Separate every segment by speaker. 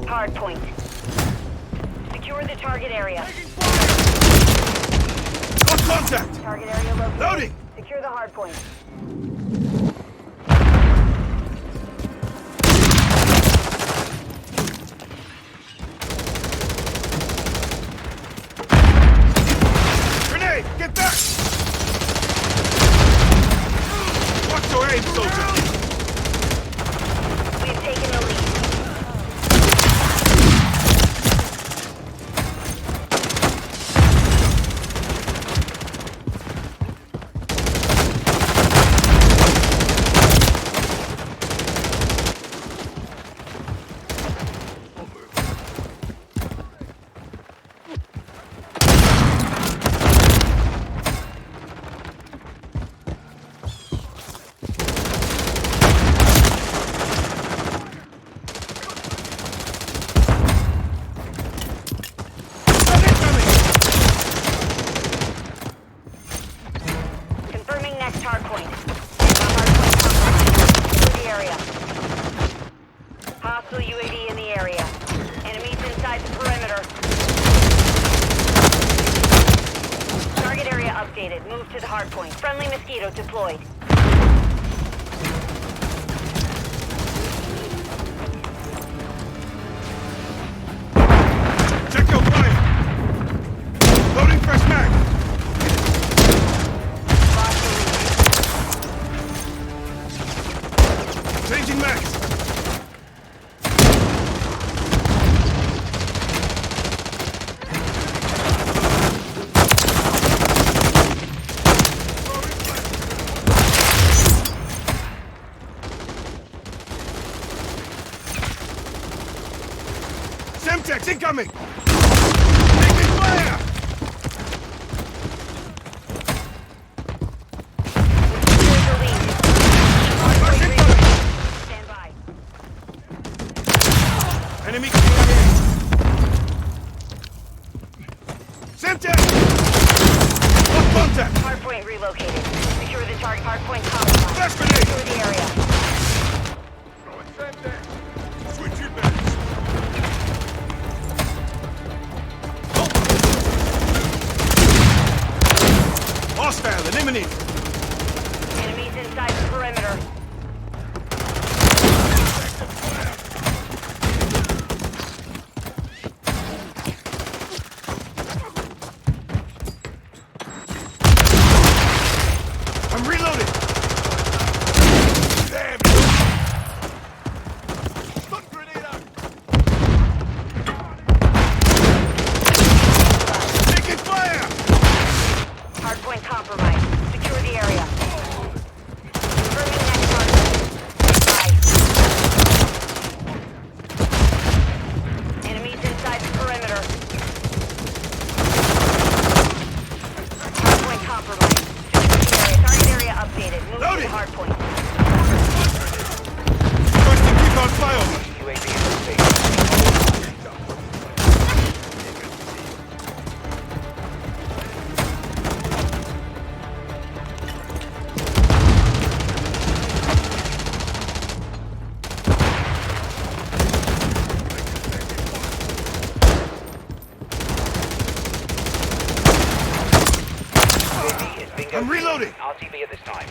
Speaker 1: Hard point. Secure the target area.
Speaker 2: Got contact!
Speaker 1: Target area located.
Speaker 2: Loading!
Speaker 1: Secure the hard point.
Speaker 2: Grenade! Get back! Watch your aim, soldier!
Speaker 1: We've taken the lead. Confirming next hard point. Hard point compromised. Secure the area. Hostile UAV in the area. Enemies inside the perimeter. Target area updated. Move to the hard point. Friendly mosquito deployed.
Speaker 2: Check your fire! Loading fresh mag!
Speaker 1: Lost the lead.
Speaker 2: Changing mags! Semtex incoming! Taking fire!
Speaker 1: Secure the lead.
Speaker 2: Rush incoming!
Speaker 1: Stand by.
Speaker 2: Enemy coming in! Semtex! Lock contact!
Speaker 1: Hard point relocated. Secure the target. Hard point compromised.
Speaker 2: Flash grenade!
Speaker 1: Secure the area.
Speaker 2: Switch your bags! Hostile, eliminate!
Speaker 1: Enemies inside the perimeter.
Speaker 2: I'm reloading! Damn! Stun grenade out! Taking fire!
Speaker 1: Hard point compromised. Secure the area. Confirming next target. Bye. Enemies inside the perimeter. Hard point compromised. Secure the area. Target area updated. Move to
Speaker 2: Loading.
Speaker 1: the hard point.
Speaker 2: Requesting recon flyover!
Speaker 3: UAV in station. UAV is bingo.
Speaker 2: I'm reloading.
Speaker 3: RTV at this time.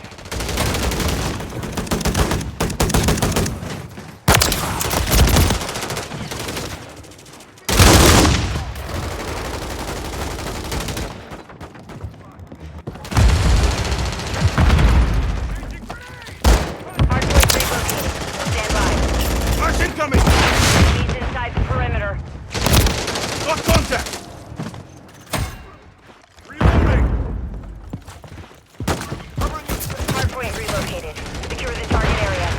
Speaker 1: Hard point relocated. Stand by.
Speaker 2: Rush incoming!
Speaker 1: Enemies inside the perimeter.
Speaker 2: Lock contact! Reloading!
Speaker 1: Hard point relocated. Secure the target area.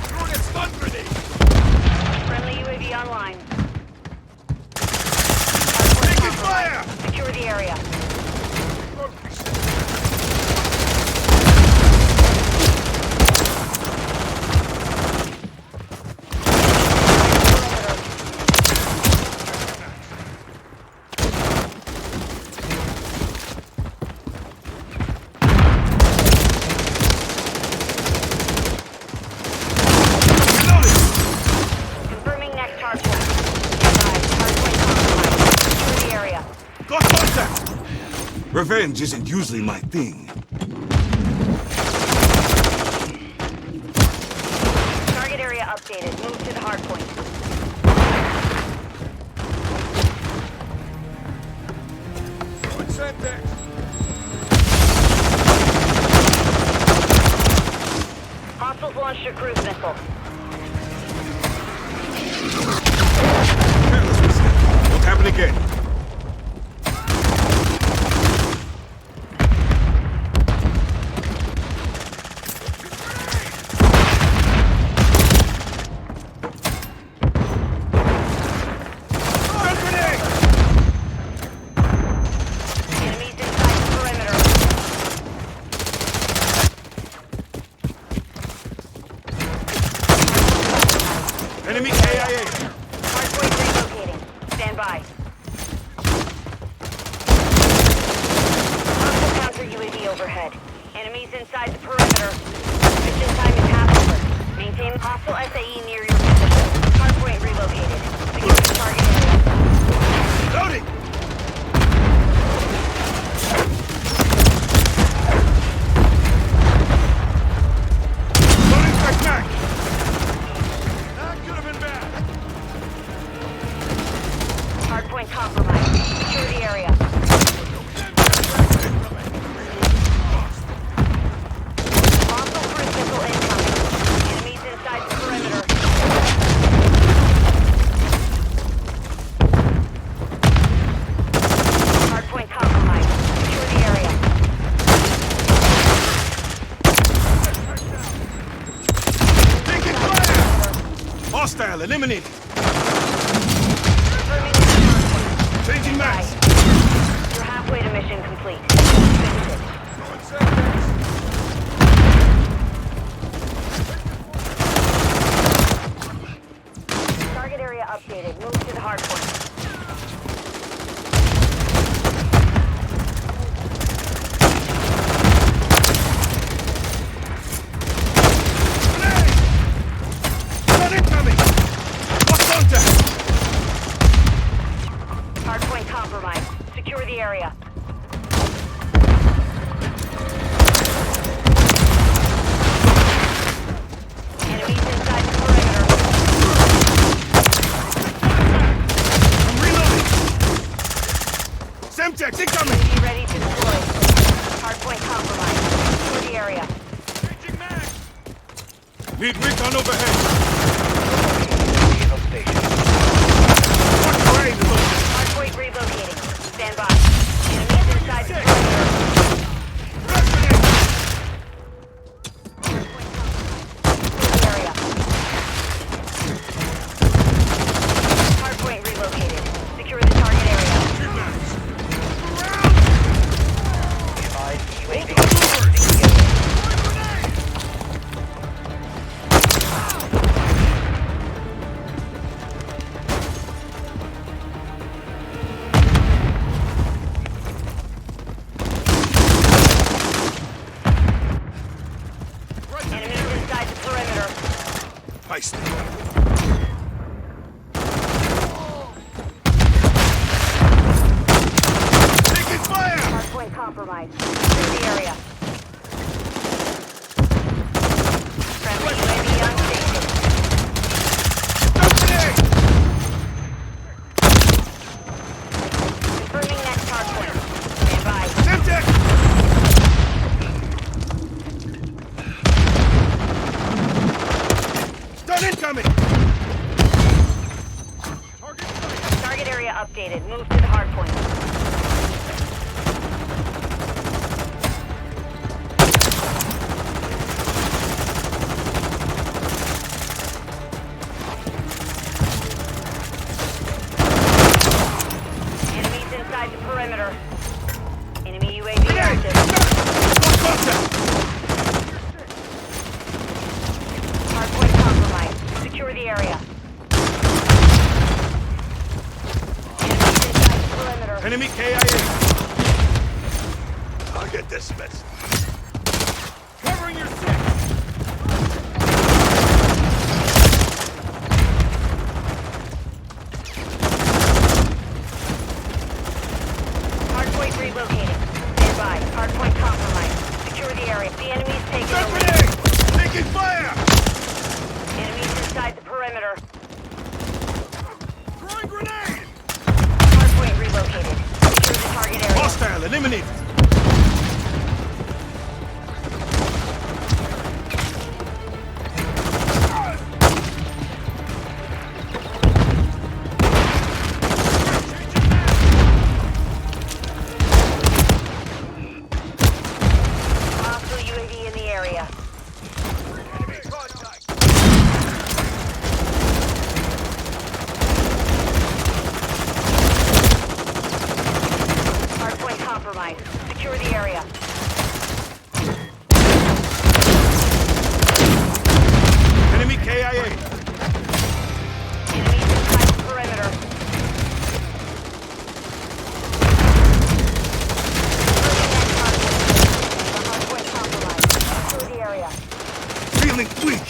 Speaker 2: Throwing a stun grenade!
Speaker 1: Friendly UAV online.
Speaker 2: Taking fire!
Speaker 1: Secure the area.
Speaker 2: Revenge isn't usually my thing.
Speaker 1: Target area updated. Move to the hard point.
Speaker 2: What's that next?
Speaker 1: Hostiles launched a cruise missile.
Speaker 2: Carelessness. Won't happen again.
Speaker 1: Enemies inside the perimeter.
Speaker 2: Enemy KIA.
Speaker 1: Hardpoint relocating. Stand by. Hostile counter UAV overhead. Enemies inside the perimeter. Mission time is half over. Maintain hostile SAE near your position. Hardpoint relocated. Secure the target area.
Speaker 2: Loading! Loading fresh mag! That could have been bad.
Speaker 1: Hardpoint compromised. Secure the area. Hostile cruise missile incoming. Enemies inside the perimeter. Hardpoint compromised. Secure the area.
Speaker 2: Taking fire! Hostile eliminated.
Speaker 1: Confirming the hardpoint.
Speaker 2: Changing max.
Speaker 1: You're halfway to mission complete. Finish it. Target area updated. Move to the hard point.
Speaker 2: Not incoming! What's contact?
Speaker 1: Hard point compromised. Secure the area. Enemies inside the perimeter.
Speaker 2: I'm reloading! Semtex incoming!
Speaker 1: Be ready to deploy. Hard point compromised. Secure the area.
Speaker 2: Changing mag! Need recon overhead.
Speaker 3: Vehicle station.
Speaker 2: What terrain is open?
Speaker 1: Hardpoint relocating. Stand by. Enemies inside the perimeter. Secure the area. Hardpoint relocated. Secure the target area.
Speaker 3: Advised UAV.
Speaker 1: Enemies inside the perimeter.
Speaker 2: Heist. Taking fire!
Speaker 1: Hardpoint compromised. Secure the area. Friendly UAV on station.
Speaker 2: Opening!
Speaker 1: Confirming next hardpoint. Stand by.
Speaker 2: Semtex! Stun incoming!
Speaker 1: Target area updated. Move to the hardpoint. Enemies inside the perimeter. Enemy UAV active.
Speaker 2: What contact?
Speaker 1: Hardpoint compromised. Secure the area. Enemies inside the perimeter.
Speaker 2: Enemy KIA. I'll get this mess. Covering your six.
Speaker 1: Hardpoint relocating.
Speaker 2: eliminated.
Speaker 1: Hostile UAV in the area.
Speaker 2: Enemy contact.
Speaker 1: Hardpoint compromised. Secure the area.
Speaker 2: Enemy KIA.
Speaker 1: Enemies inside the perimeter. Hardpoint compromised. Secure the area.
Speaker 2: Feeling weak.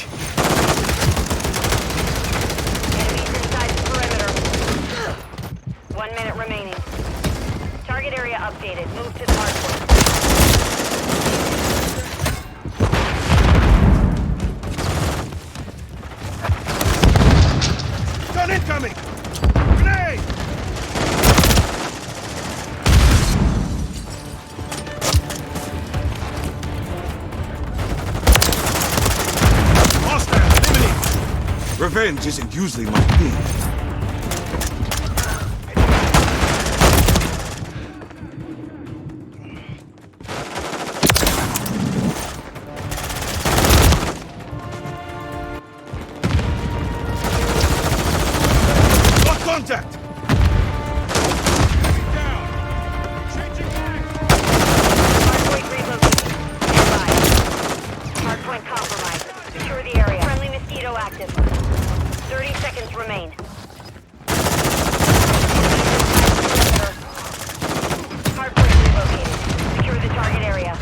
Speaker 1: Enemies inside the perimeter. 1 minute remaining. Target area updated. Move to the hardpoint.
Speaker 2: Gun incoming. Grenade. Hostile eliminated. Revenge isn't usually my thing. Lock contact! Enemy down! Changing mag!
Speaker 1: Hardpoint relocated. Stand by. Hardpoint compromised. Secure the area. Friendly mosquito active. 30 seconds remain. Hardpoint relocated. Secure the target area.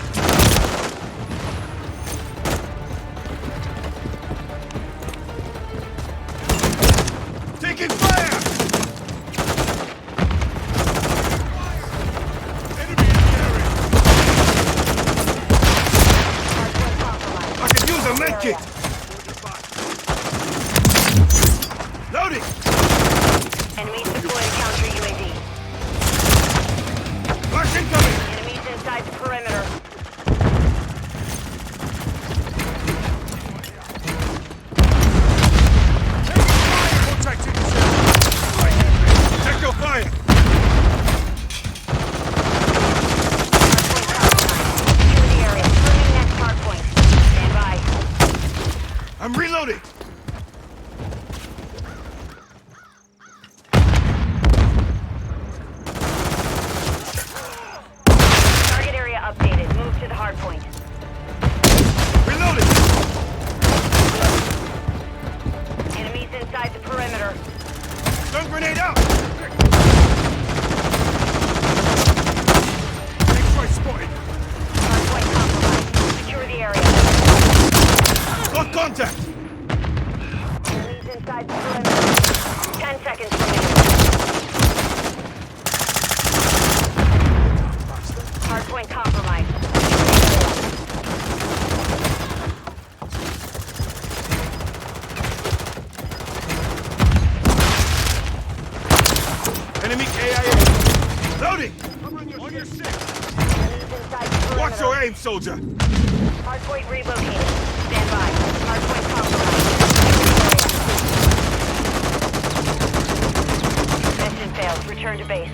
Speaker 2: Taking fire! Enemy in the area!
Speaker 1: Hardpoint compromised.
Speaker 2: I could use a med
Speaker 1: Area.
Speaker 2: kit! Loading!
Speaker 1: Enemies deployed counter UAV.
Speaker 2: Flash incoming!
Speaker 1: Enemies inside the perimeter.
Speaker 2: Contact in the center! Check your fire!
Speaker 1: Secure the area. Moving next hardpoint. Stand by.
Speaker 2: I'm reloading!
Speaker 1: Target area updated. Move to the hardpoint.
Speaker 2: Reloading!
Speaker 1: Enemies inside the perimeter.
Speaker 2: Stun grenade out! X-ray spotted!
Speaker 1: Hardpoint compromised. Secure the area.
Speaker 2: Lock contact!
Speaker 1: Enemies inside the perimeter. 10 seconds remaining. Hardpoint compromised.
Speaker 2: Enemy KIA! Loading! On your six!
Speaker 1: Enemies inside the perimeter.
Speaker 2: Watch your aim, soldier!
Speaker 1: Hardpoint relocated. Stand by. Hardpoint compromised. Mission failed. Return to base.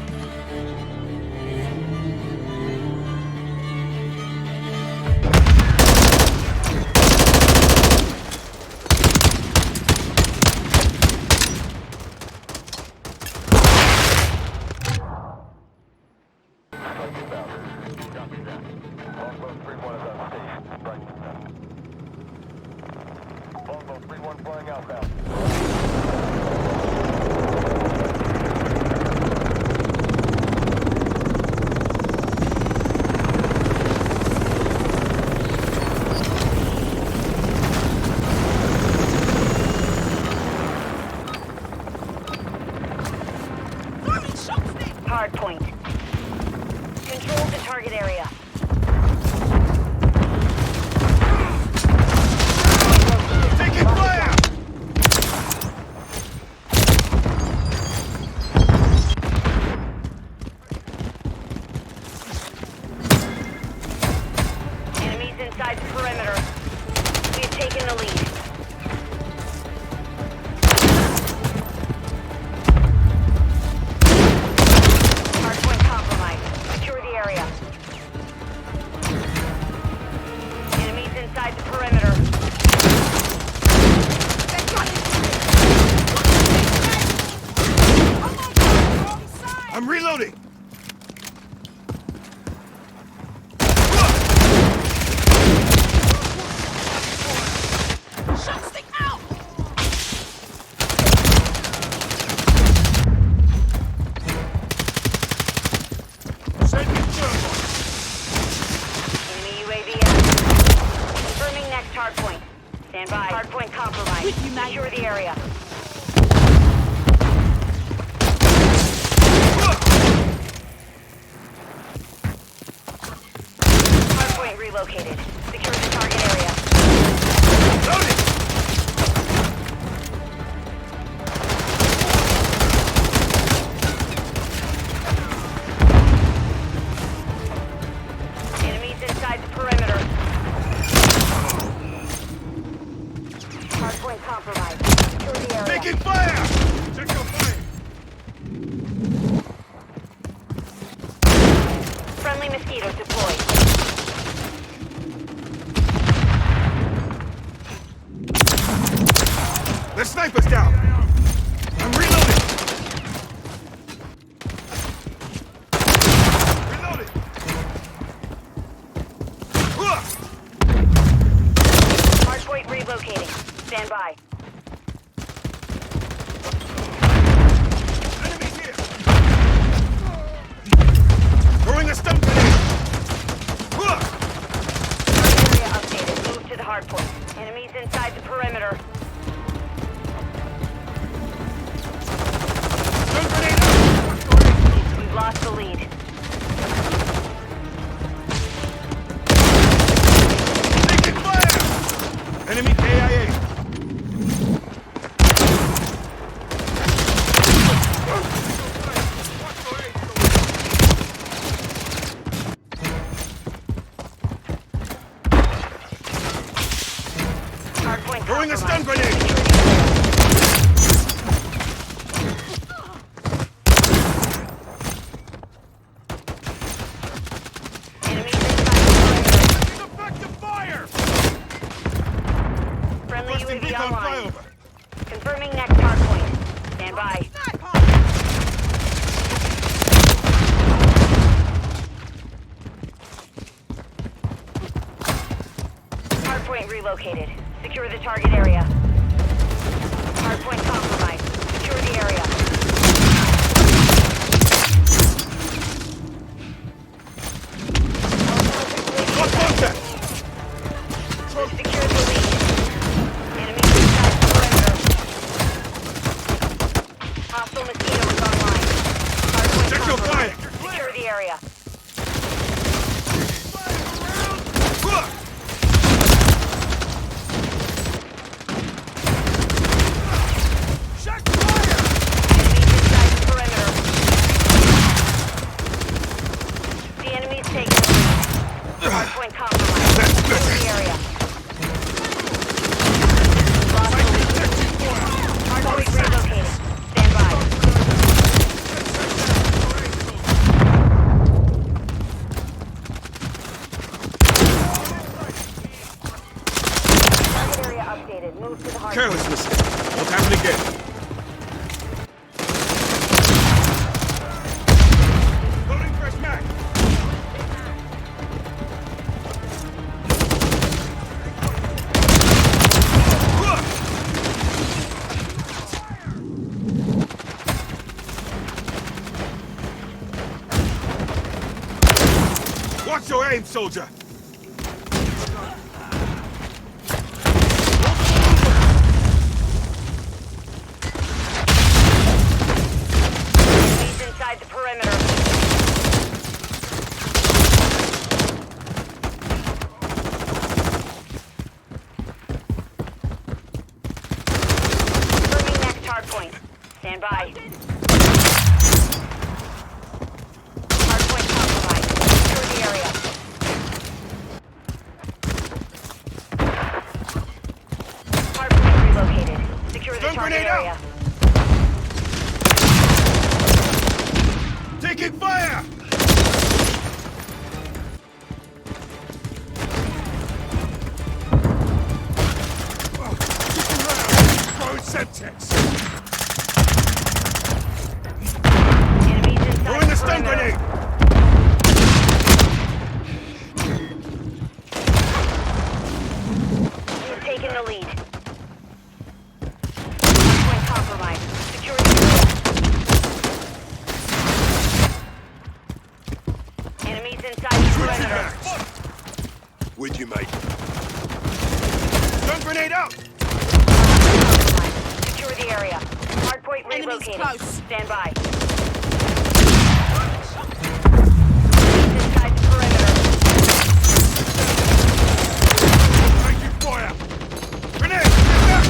Speaker 3: Longbow 3-1 flying outbound.
Speaker 1: Hardpoint. Control the target area.
Speaker 2: Taking fire! I'm reloading!
Speaker 4: Shot stick out!
Speaker 2: Sending thermite!
Speaker 1: Enemy UAV active. Confirming next hardpoint. Stand by. Hardpoint compromised.
Speaker 4: With you, mate.
Speaker 1: Secure the area. Hardpoint relocated. Secure the target area.
Speaker 2: Loading!
Speaker 1: Enemies inside the perimeter. Hardpoint compromised. Secure the area.
Speaker 2: Taking fire! Check your fire!
Speaker 1: Friendly mosquito deployed.
Speaker 2: The sniper's down! I'm reloading! Reloading!
Speaker 1: Hardpoint relocating. Stand by.
Speaker 2: Enemies here! Throwing a stun grenade!
Speaker 1: Area updated. Move to the hardpoint. Enemies inside the perimeter.
Speaker 2: Stun grenade out!
Speaker 1: We've lost the lead.
Speaker 2: Taking fire! Enemy KIA!
Speaker 1: Hardpoint
Speaker 2: Throwing a stun
Speaker 1: compromised.
Speaker 2: grenade!
Speaker 1: Enemies inside the perimeter.
Speaker 2: Effective fire!
Speaker 1: Friendly
Speaker 2: Requesting
Speaker 1: UAV
Speaker 2: recon
Speaker 1: online.
Speaker 2: flyover!
Speaker 1: Confirming next hardpoint. Stand by. Hardpoint relocated. Secure the target area. Hardpoint compromised. Secure the area.
Speaker 2: Lock contact!
Speaker 1: Secure the lead. Enemies inside the perimeter. Hostile mosquito is online. Hardpoint
Speaker 2: Check your fire!
Speaker 1: compromised. Secure the area.
Speaker 2: Check fire!
Speaker 1: Enemies inside the perimeter. The enemy's taking the lead. Hardpoint compromised.
Speaker 2: That's
Speaker 1: Secure
Speaker 2: better.
Speaker 1: the area. Lost the lead. Hardpoint relocated. Stand by. Target area updated. Move to the hardpoint.
Speaker 2: Carelessness. Won't happen again. Loading fresh mag. Watch your aim, soldier.
Speaker 1: Enemies inside the perimeter. Confirming next hardpoint. Stand by. Hardpoint compromised. Secure the area. Hardpoint relocated. Secure the
Speaker 2: Stun
Speaker 1: target
Speaker 2: grenade out.
Speaker 1: area.
Speaker 2: Taking fire! Throwing Semtex. max. With you, mate. Stun grenade out.
Speaker 1: Secure the area. Hardpoint
Speaker 4: Enemies
Speaker 1: relocating.
Speaker 4: close.
Speaker 1: Stand by. Inside the perimeter.
Speaker 2: Taking fire. Grenade! Get back!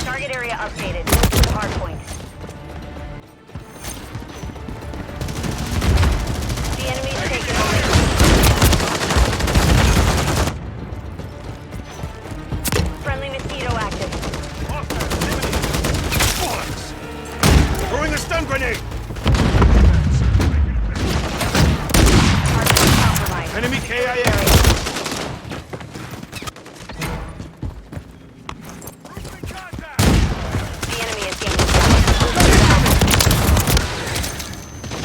Speaker 1: Target area updated. Move to the hardpoint. The enemy's taken over. Friendly mosquito active.
Speaker 2: Bullets! Throwing a stun grenade!
Speaker 1: Hardpoint compromised.
Speaker 2: Enemy KIA!
Speaker 1: The enemy is gaining ground.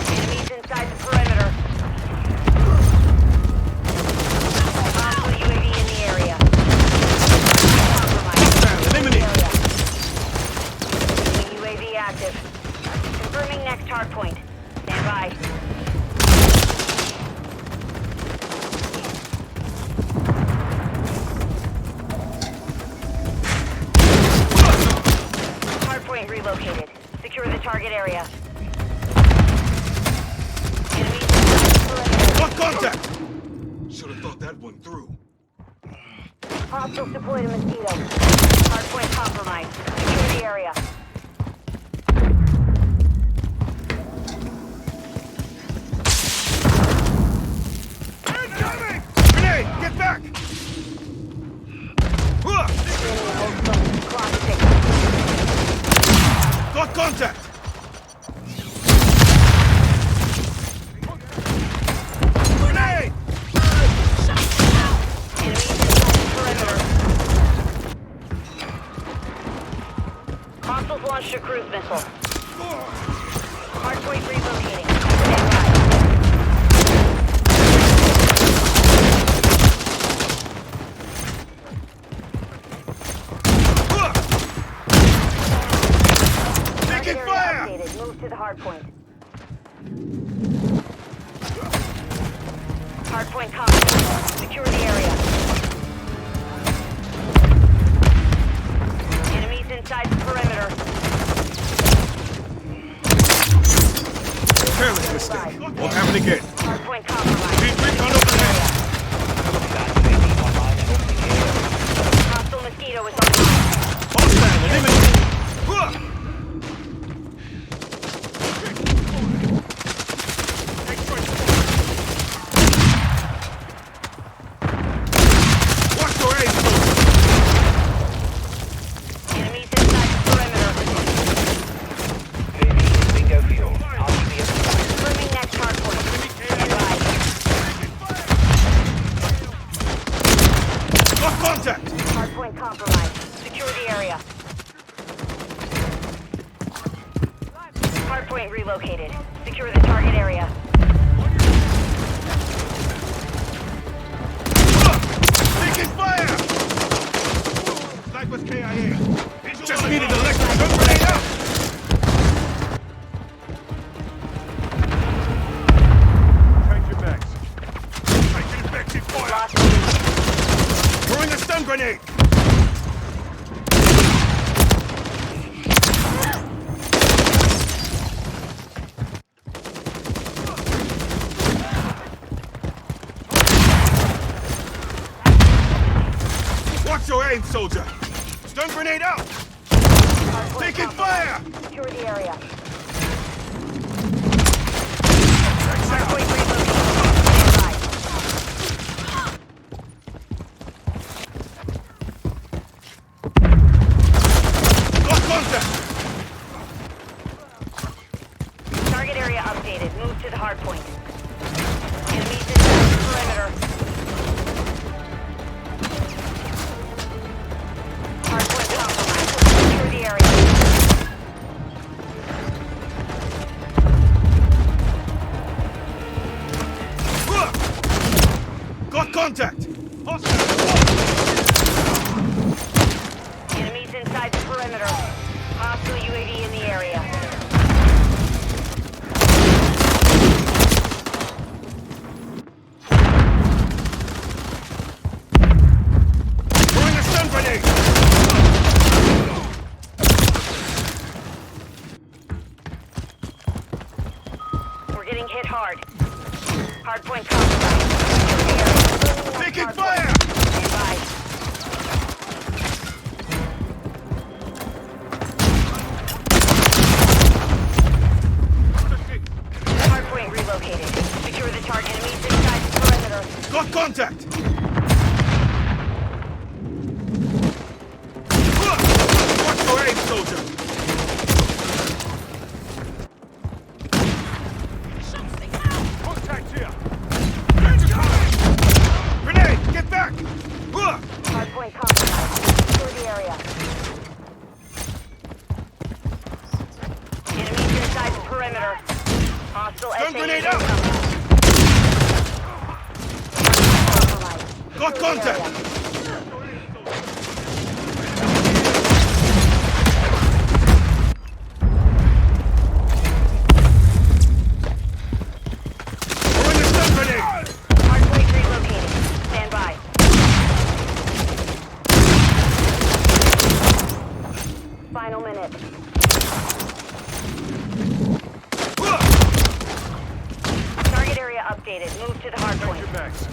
Speaker 1: Enemies inside the perimeter. Hostile UAV in the area. Compromised.
Speaker 2: Eliminate!
Speaker 1: UAV active. Confirming next hard point. Stand by. Hardpoint relocated. Secure the target area. Enemies inside the perimeter.
Speaker 2: Got contact! Should have thought that one through.
Speaker 1: Hostiles deployed a mosquito. Hardpoint compromised. Secure the area.
Speaker 2: Incoming! Grenade! Get back!
Speaker 1: Clock ticking.
Speaker 2: Got contact! Grenade!
Speaker 1: Enemies inside the perimeter. Hostiles launched a cruise missile. Hardpoint relocating. Stand by.
Speaker 2: Taking
Speaker 1: Area
Speaker 2: fire!
Speaker 1: updated. Move to the hardpoint. Hardpoint compromised. Secure the area. Enemies inside the perimeter.
Speaker 2: Careless mistake. Won't happen again.
Speaker 1: Hardpoint compromised.
Speaker 2: Need recon overhead.
Speaker 1: Hostile mosquito is online.
Speaker 2: Hostile eliminated. Watch your aim, soldier.
Speaker 1: Enemies inside the perimeter.
Speaker 3: Bingo fuel. RTB
Speaker 1: Confirming next hardpoint. Stand by.
Speaker 2: Got contact!
Speaker 1: Hardpoint compromised. Secure the area. Hardpoint relocated. Secure the target area.
Speaker 2: Taking fire! Sniper's KIA. Just needed electric stun grenade out! Change your max. Taking effective fire!
Speaker 1: Lost lead.
Speaker 2: Throwing a stun grenade! Watch your aim, soldier! Stun grenade out!
Speaker 1: Hardpoint
Speaker 2: Taking
Speaker 1: compromised.
Speaker 2: fire!
Speaker 1: Secure the area.
Speaker 2: Max out!
Speaker 1: Hardpoint relocated. Stand by.
Speaker 2: Got contact!
Speaker 1: Target area updated. Move to the hardpoint. Enemies inside the perimeter. Hardpoint compromised. Secure the area.
Speaker 2: Got contact!
Speaker 1: Enemies inside the perimeter. Hostile UAV in the area. Being hit hard. Hardpoint compromised. Secure the area.
Speaker 2: Taking
Speaker 1: Hardpoint.
Speaker 2: fire!
Speaker 1: Stand by. Hardpoint relocated. Secure the target. Enemies inside the perimeter.
Speaker 2: Got contact! Watch your aim, soldier! Contact here! Grenade! Get back!
Speaker 1: Hardpoint compromised. Secure the area. Enemies inside the perimeter. Hostile
Speaker 2: Stun
Speaker 1: SAE
Speaker 2: grenade out!
Speaker 1: incoming. Compromised.
Speaker 2: Got
Speaker 1: Secure the
Speaker 2: contact!
Speaker 1: area.
Speaker 2: Throwing a stun grenade!
Speaker 1: Hardpoint relocated. Stand by. Final minute. Target area updated. Move to the hardpoint.
Speaker 2: Your backs.